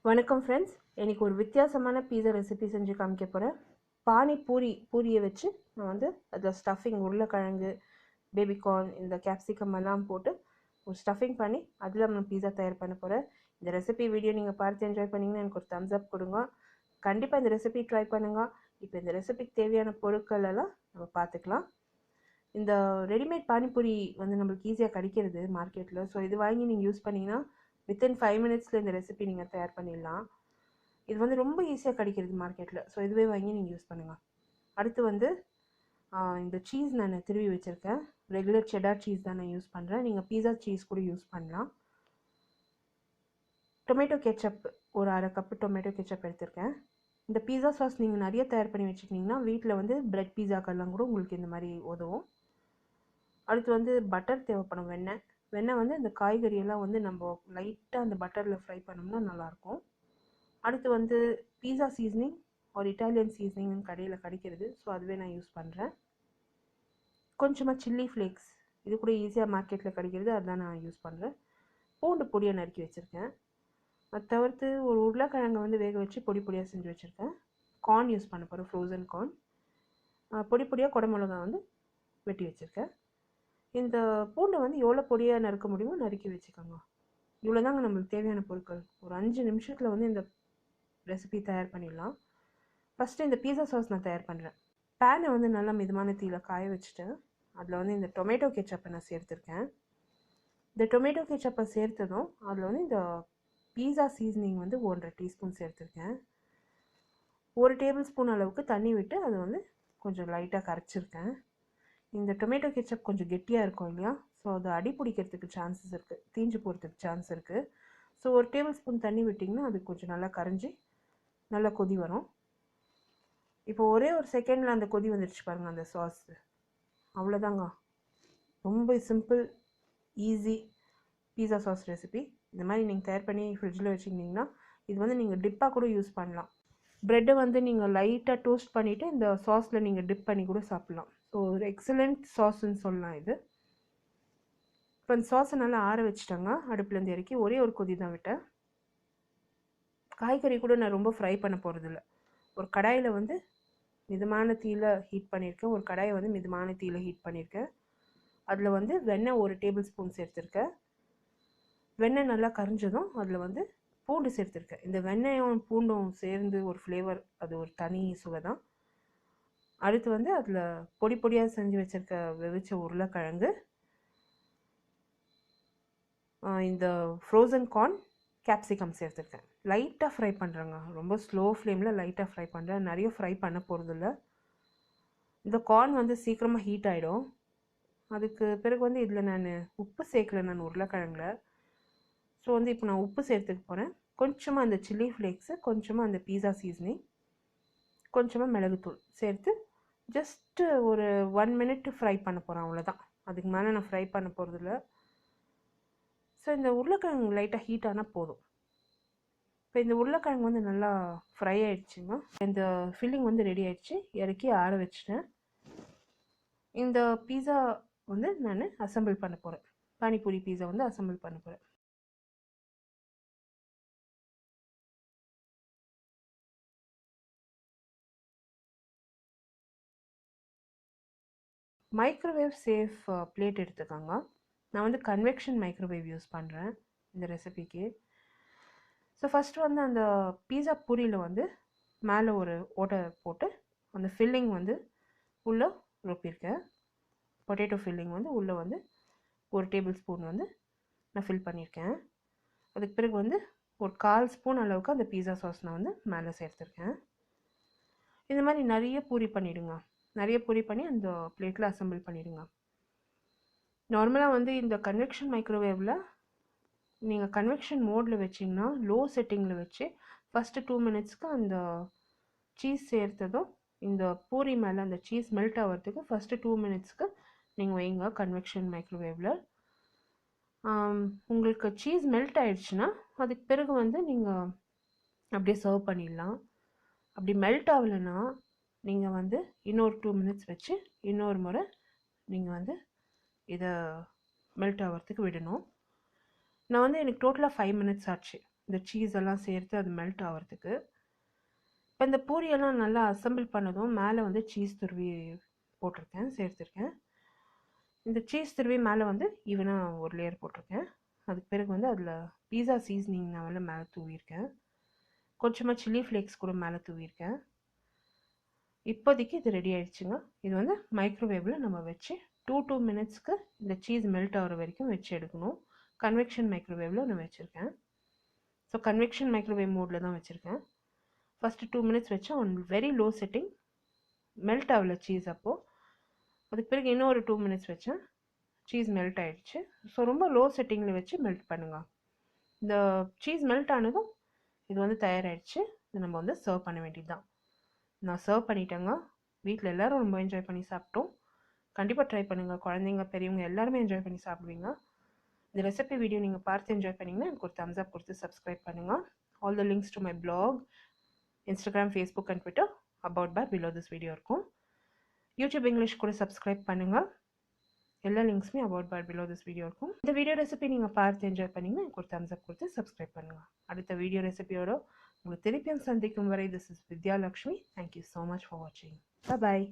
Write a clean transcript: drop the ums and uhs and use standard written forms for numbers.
வணக்கம் ஃப்ரெண்ட்ஸ், எனக்கு ஒரு வித்தியாசமான பீஸா ரெசிபி செஞ்சு காமிக்க போகிறேன். பானி பூரியை வச்சு நான் வந்து அதில் ஸ்டஃபிங் உருளைக்கிழங்கு, பேபிகார்ன், இந்த கேப்சிகம் எல்லாம் போட்டு ஒரு ஸ்டஃபிங் பண்ணி அதில் நான் பீஸா தயார் பண்ண போகிறேன். இந்த ரெசிபி வீடியோ நீங்கள் பார்த்து என்ஜாய் பண்ணிங்கன்னா எனக்கு ஒரு தம்ஸ் அப் கொடுங்க. கண்டிப்பாக இந்த ரெசிபி ட்ரை பண்ணுங்கள். இப்போ இந்த ரெசிபிக்கு தேவையான பொருட்கள் எல்லாம் நம்ம பார்த்துக்கலாம். இந்த ரெடிமேட் பானிபூரி வந்து நம்மளுக்கு ஈஸியாக கிடைக்கிறது மார்க்கெட்டில். ஸோ இது வாங்கி நீங்கள் யூஸ் பண்ணிங்கன்னா வித்தின் 5 மினிட்ஸில் இந்த ரெசிபி நீங்கள் தயார் பண்ணிடலாம். இது வந்து ரொம்ப ஈஸியாக கிடைக்கிறது மார்க்கெட்டில். ஸோ இதுவே வாங்கி நீங்கள் யூஸ் பண்ணுங்கள். அடுத்து வந்து இந்த சீஸ் நான் திருவி வச்சுருக்கேன். ரெகுலர் செடார் சீஸ் தான் நான் யூஸ் பண்ணுறேன். நீங்கள் பீஸா சீஸ் கூட யூஸ் பண்ணலாம். டொமேட்டோ கெச்சப் ஒரு 1/2 கப்பு டொமேட்டோ கெச்சப் எடுத்திருக்கேன். இந்த பீஸா சாஸ் நீங்கள் நிறைய தயார் பண்ணி வச்சுக்கிட்டிங்கன்னா வீட்டில் வந்து பிரெட் பீஸாக்கெல்லாம் கூட உங்களுக்கு இந்த மாதிரி உதவும். அடுத்து வந்து பட்டர் தேவைப்படும். வெண்ணெய் வந்து இந்த காய்கறியெல்லாம் வந்து நம்ம லைட்டாக அந்த பட்டரில் ஃப்ரை பண்ணோம்னா நல்லாயிருக்கும். அடுத்து வந்து பீஸா சீசனிங் ஒரு இட்டாலியன் சீசனிங் கடையில் கிடைக்கிறது. ஸோ அதுவே நான் யூஸ் பண்ணுறேன். கொஞ்சமாக சில்லி ஃப்ளேக்ஸ், இது கூட ஈஸியாக மார்க்கெட்டில் கிடைக்கிறது, அதுதான் நான் யூஸ் பண்ணுறேன். பூண்டு பொடியை நறுக்கி வச்சுருக்கேன். அது தவிர்த்து ஒரு உருளைக்கிழங்கை வந்து வேக வச்சு பொடியாக செஞ்சு வச்சுருக்கேன். கார்ன் யூஸ் பண்ண போகிறேன், ஃப்ரோசன் கார்ன். பொடியாக குடமிளகா வந்து வெட்டி வச்சுருக்கேன். இந்த பூண்டை வந்து எவ்வளோ பொடியாக நறுக்க முடியுமோ நறுக்கி வச்சுக்கோங்க. இவ்வளோ தாங்க நம்மளுக்கு தேவையான பொருட்கள். ஒரு 5 நிமிஷத்தில் வந்து இந்த ரெசிபி தயார் பண்ணிடலாம். ஃபஸ்ட்டு இந்த பீஸா சாஸ் நான் தயார் பண்ணுறேன். பேனை வந்து நல்லா மிதமான தீயில காய வச்சுட்டு அதில் வந்து இந்த டொமேட்டோ கெச்சப்பை நான் சேர்த்துருக்கேன். இந்த டொமேட்டோ கெச்சப்பை சேர்த்ததும் அதில் வந்து இந்த பீஸா சீசனிங் வந்து 1.5 டீஸ்பூன் சேர்த்துருக்கேன். 1 டேபிள் ஸ்பூன் அளவுக்கு தண்ணி விட்டு அதை வந்து கொஞ்சம் லைட்டாக கரைச்சிருக்கேன். இந்த டொமேட்டோ கெச்சப் கொஞ்சம் கெட்டியாக இருக்கும் இல்லையா? ஸோ அது அடி பிடிக்கிறதுக்கு சான்சஸ் இருக்குது, தீஞ்சு போகிறதுக்கு சான்ஸ் இருக்குது. ஸோ 1 டேபிள் ஸ்பூன் தண்ணி விட்டிங்கன்னா அது கொஞ்சம் நல்லா கரைஞ்சி நல்லா கொதி வரும். இப்போ ஒரே ஒரு செகண்டில் அந்த கொதி வந்துடுச்சு பாருங்கள் அந்த சாஸ். அவ்வளோதாங்க, ரொம்ப சிம்பிள் ஈஸி பீஸா சாஸ் ரெசிபி. இந்த மாதிரி நீங்கள் தயார் பண்ணி ஃப்ரிட்ஜில் வச்சுக்கிட்டிங்கன்னா இது வந்து நீங்கள் டிப்பாக கூட யூஸ் பண்ணலாம். ப்ரெட்டை வந்து நீங்கள் லைட்டாக டோஸ்ட் பண்ணிவிட்டு இந்த சாஸில் நீங்கள் டிப் பண்ணி கூட சாப்பிட்லாம். ஸோ ஒரு எக்ஸலண்ட் சாஸ்ன்னு சொல்லலாம் இது. இப்போ இந்த சாஸை நல்லா ஆற வச்சுட்டாங்க. அடுப்புலேருந்து இறக்கி ஒரே ஒரு கொதி தான் விட்டேன். காய்கறி கூட நான் ரொம்ப ஃப்ரை பண்ண போகிறதில்ல. ஒரு கடாயில் வந்து மிதமான தீயில் ஹீட் பண்ணியிருக்கேன். ஒரு கடாயை வந்து மிதமான தீயில் ஹீட் பண்ணியிருக்கேன். அதில் வந்து வெண்ணெய் 1 டேபிள் ஸ்பூன் சேர்த்துருக்கேன். வெண்ணெய் நல்லா கரைஞ்சதும் அதில் வந்து பூண்டு சேர்த்துருக்கேன். இந்த வெண்ணெயும் பூண்டும் சேர்ந்து ஒரு ஃப்ளேவர், அது ஒரு தனி சுவை தான். அடுத்து வந்து அதில் பொடியாக செஞ்சு வச்சுருக்க வெவிச்ச உருளைக்கிழங்கு, இந்த ஃப்ரோசன் கார்ன், கேப்சிகம் சேர்த்துருக்கேன். லைட்டாக ஃப்ரை பண்ணுறேங்க, ரொம்ப ஸ்லோ ஃப்ளேமில் லைட்டாக ஃப்ரை பண்ணுறேன். நிறைய ஃப்ரை பண்ண போகிறதில்ல. இந்த கார்ன் வந்து சீக்கிரமாக ஹீட் ஆகிடும். அதுக்கு பிறகு வந்து இதில் நான் உப்பு சேர்க்கல, நான் உருளைக்கிழங்குல. ஸோ வந்து இப்போ நான் உப்பு சேர்த்துக்க போகிறேன். கொஞ்சமாக அந்த சில்லி ஃப்ளேக்ஸு, கொஞ்சமாக அந்த பீஸா சீசனிங், கொஞ்சமாக மிளகுத்தூள் சேர்த்து ஜஸ்ட்டு ஒரு 1 மினிட் ஃப்ரை பண்ண போகிறேன், அவ்வளோதான். அதுக்கு மேலே நான் ஃப்ரை பண்ண போகிறதில்ல. ஸோ இந்த உருளைக்கிழங்கு லைட்டாக ஹீட் ஆனால் போதும். இப்போ இந்த உருளைக்கிழங்கு வந்து நல்லா ஃப்ரை ஆகிடுச்சுங்க. இந்த ஃபில்லிங் வந்து ரெடி ஆகிடுச்சு. இறக்கி ஆற வச்சுட்டேன். இந்த பீஸா வந்து நான் அசம்பிள் பண்ண போகிறேன். பானிபூரி பீஸா வந்து அசம்பிள் பண்ண போகிறேன். மைக்ரோவேவ் சேஃப் பிளேட் எடுத்துக்கோங்க. நான் வந்து கன்வெக்ஷன் மைக்ரோவேவ் யூஸ் பண்ணுறேன் இந்த ரெசிபிக்கு. ஸோ ஃபஸ்ட்டு வந்து அந்த பீஸா பூரியில் வந்து மேலே ஒரு ஓட்டை போட்டு அந்த ஃபில்லிங் வந்து உள்ளே ரொப்பியிருக்கேன். பொட்டேட்டோ ஃபில்லிங் வந்து உள்ளே வந்து 1 டேபிள் ஸ்பூன் வந்து நான் ஃபில் பண்ணியிருக்கேன். அதுக்கு பிறகு வந்து ஒரு 1/4 ஸ்பூன் அளவுக்கு அந்த பீஸா சாஸ் நான் வந்து மேலே சேர்த்துருக்கேன். இந்த மாதிரி நிறைய பூரி பண்ணிவிடுங்க. நிறைய பூரி பண்ணி அந்த பிளேட்டில் அசம்பிள் பண்ணிவிடுங்க. நார்மலாக வந்து இந்த கன்வெக்ஷன் மைக்ரோவேவில் நீங்கள் கன்வெக்ஷன் மோடில் வச்சிங்கன்னா லோ செட்டிங்கில் வச்சு ஃபஸ்ட்டு 2 மினிட்ஸ்க்கு அந்த சீஸ் சேர்த்ததும் இந்த பூரி மேலே அந்த சீஸ் மெல்ட் ஆகிறதுக்கு ஃபஸ்ட்டு 2 மினிட்ஸ்க்கு நீங்கள் வைங்க கன்வெக்ஷன் மைக்ரோவேவில். உங்களுக்கு சீஸ் மெல்ட் ஆகிடுச்சுன்னா அதுக்கு பிறகு வந்து நீங்கள் அப்படியே சர்வ் பண்ணிடலாம். அப்படி மெல்ட் ஆகலைன்னா நீங்கள் வந்து இன்னொரு 2 மினிட்ஸ் வச்சு இன்னொரு முறை நீங்கள் வந்து இதை மெல்ட் ஆகிறதுக்கு விடணும். நான் வந்து எனக்கு டோட்டலாக 5 மினிட்ஸ் ஆச்சு இந்த சீஸ் எல்லாம் சேர்த்து அது மெல்ட் ஆகிறதுக்கு. இப்போ இந்த பூரியெல்லாம் நல்லா அசம்பிள் பண்ணதும் மேலே வந்து சீஸ் துருவி சேர்த்துருக்கேன். இந்த சீஸ் துருவி மேலே வந்து ஈவனாக ஒரு லேயர் போட்டிருக்கேன். அதுக்கு பிறகு வந்து அதில் பீஸா சீஸ்னிங் நான் வந்து மேலே தூவியிருக்கேன். கொஞ்சமாக சில்லி ஃப்ளேக்ஸ் கூட மேலே தூவியிருக்கேன். இப்போதைக்கு இது ரெடி ஆயிடுச்சுங்க. இது வந்து மைக்ரோவேவில் நம்ம வச்சு 2 மினிட்ஸ்க்கு இந்த சீஸ் மெல்ட் ஆகிற வரைக்கும் வச்சு எடுக்கணும். கன்வெக்ஷன் மைக்ரோவேவில் நான் வச்சுருக்கேன். ஸோ கன்வெக்ஷன் மைக்ரோவேவ் மோடில் தான் வச்சுருக்கேன். ஃபஸ்ட்டு 2 மினிட்ஸ் வச்சா one very low setting, melt ஆகல சீஸ். அப்போது அதுக்கு பிறகு இன்னும் ஒரு 2 மினிட்ஸ் வச்சேன், சீஸ் மெல்ட் ஆகிடுச்சு. ஸோ ரொம்ப லோ செட்டிங்கில் வச்சு மெல்ட் பண்ணுங்க. இந்த சீஸ் மெல்ட் ஆனதும் இது வந்து தயாராகிடுச்சு. இது நம்ம வந்து சர்வ் பண்ண வேண்டியது தான். நான் சர்வ் பண்ணிட்டேங்க. வீட்டில் எல்லோரும் ரொம்ப என்ஜாய் பண்ணி சாப்பிட்டோம். கண்டிப்பாக ட்ரை பண்ணுங்கள். குழந்தைங்க பெரியவங்க எல்லாருமே என்ஜாய் பண்ணி சாப்பிடுவீங்க. இந்த ரெசிபி வீடியோ நீங்கள் பார்த்து என்ஜாய் பண்ணிங்கன்னா எனக்கு ஒரு தம்ஸ் அப் கொடுத்து சப்ஸ்கிரைப் பண்ணுங்கள். All the links to my blog, Instagram, Facebook and Twitter about bar below this video இருக்கும். யூடியூப் இங்கிலீஷ் கூட சப்ஸ்கிரைப் பண்ணுங்கள். எல்லா லிங்க்ஸுமே about bar below this video இருக்கும். இந்த வீடியோ ரெசிபி நீங்கள் பார்த்து என்ஜாய் பண்ணிங்கன்னா எனக்கு ஒரு தம்ஸ் அப் கொடுத்து சப்ஸ்கிரைப் பண்ணுங்கள். அடுத்த வீடியோ ரெசிபியோட உங்களை திருப்பியும் சந்திக்கும் வரை, this is Vidya Lakshmi. Thank you so much for வாட்சிங். பாய்.